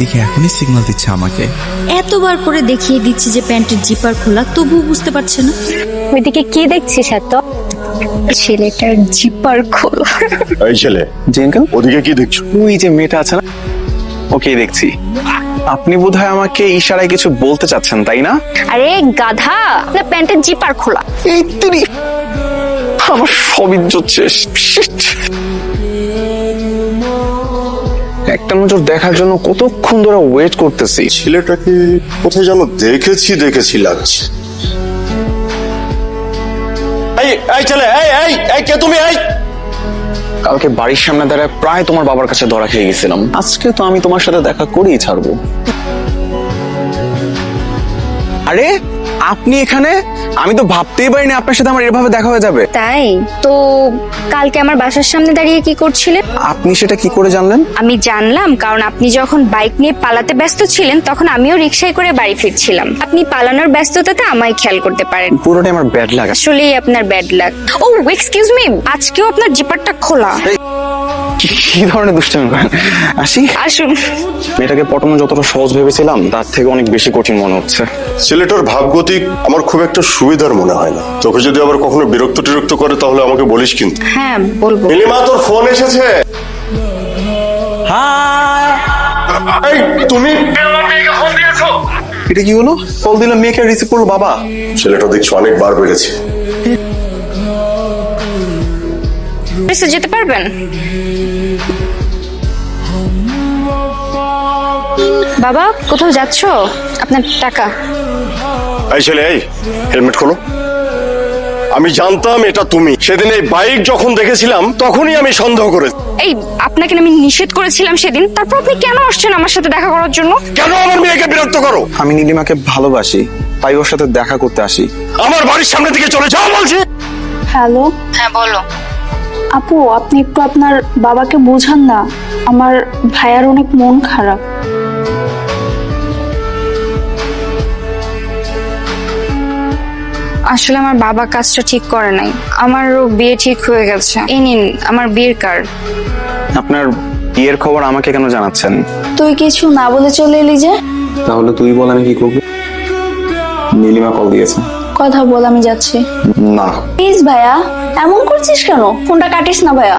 দেখে এখনই সিগন্যাল দিচ্ছে আমাকে। এতবার করে দেখিয়ে দিচ্ছি যে প্যান্টের জিপার খোলা, তবুও বুঝতে পারছে না। ওইদিকে কি দেখছিস এত? ছেলেটার জিপার খোলা। এই ছেলে, জি আঙ্কেল। ওদিকে কি দেখছো? ওই যে মেয়েটা আছে না, ওকেই দেখছি। আপনি বোধহয় আমাকে ইশারায় কিছু বলতে চাচ্ছেন, তাই না? আরে গাধা, না প্যান্টের জিপার খোলা। এই তিরি, আমার সব ইজ্জত শেষ। Shit! একটা নজর দেখার জন্য কতক্ষণ ধরে ওয়েট করতেছি। ছেলেটাকে কোথায় যেন দেখেছি লাগছে। এই ছেলে, এই কে তুমি? কালকে বাড়ির সামনে দাঁড়ায় প্রায় তোমার বাবার কাছে ধরা খেয়ে গেছিলাম। আজকে তো আমি তোমার সাথে দেখা করেই ছাড়বো। আরে আপনি এখানে? আমি তো ভাবতেই পারিনি আপনার সাথে আমার এভাবে দেখা হয়ে যাবে। তাই তো কালকে আমার বাসার সামনে দাঁড়িয়ে কি করছিলেন? আপনি সেটা কি করে জানলেন? আমি জানলাম কারণ আপনি যখন বাইক নিয়ে পালাতে ব্যস্ত ছিলেন তখন আমিও রিকশায় করে বাড়ি ফিরছিলাম। আপনি পালানোর ব্যস্ততাতে আমায় খেয়াল করতে পারেন। পুরোটাই আমার ব্যাড লাগা। আসলেই আপনার ব্যাড লাক। ও এক্সকিউজ মি, আজকেও আপনার জিপারটা খোলা। কি ধরনের দুষ্টামি করেন? আসি। আসুন। মেয়েটাকে পটানো যতটা সহজ ভেবেছিলাম তার থেকে অনেক বেশি কঠিন মনে হচ্ছে। ছেলেটার ভাবগতিক আমার খুব একটা সুবিধার মনে হয় না। তোকে যদি আবার কখনো বিরক্ত করে তাহলে আমাকে বলিস কিন্তু। হ্যাঁ বলবো। নীলিমা, তোর ফোন এসেছে। এই তুমি এটা কি হলো? কল দিলাম, মেয়েকে রিসিভ করলো বাবা। ছেলেটা দেখছো অনেকবার বেড়েছে। যেতে পারবেন? বাবা কোথাও যাচ্ছো? আপনার টাকা। এই ছেলে, এই হেলমেট খোলো। আমি জানতাম এটা তুমি। সেদিন এই বাইক যখন দেখেছিলাম তখনই আমি সন্দেহ করেছি। এই আপনাকে আমি নিষেধ করেছিলাম সেদিন, তারপর আপনি কেন আসছেন আমার সাথে দেখা করার জন্য? কেন আমার মেয়েকে বিরক্ত করো? আমি নীলিমাকে ভালোবাসি, তাই ওর সাথে দেখা করতে আসি। আমার বাড়ির সামনে থেকে চলে যাও বলছি। হ্যালো হ্যাঁ বলো। আপু, আপনি একটু আপনার বাবাকে বোঝান না, আমার ভাইয়ার অনেক মন খারাপ। আসলে আমার বাবা কাজটা ঠিক করে নাই, আমারও বিয়ে ঠিক হয়ে গেছে। এই নিন আমার বিয়ের কার্ড। আপনার বিয়ের খবর আমাকে কেন জানাচ্ছেন? তুই কিছু না বলে চলে এলি যে? তাহলে তুই বল আমি কি করবো। নীলিমা কল দিয়েছে। কথা বল, আমি যাচ্ছি। না প্লিজ ভাইয়া, এমন করছিস কেন? ফোনটা কাটিস না ভাইয়া।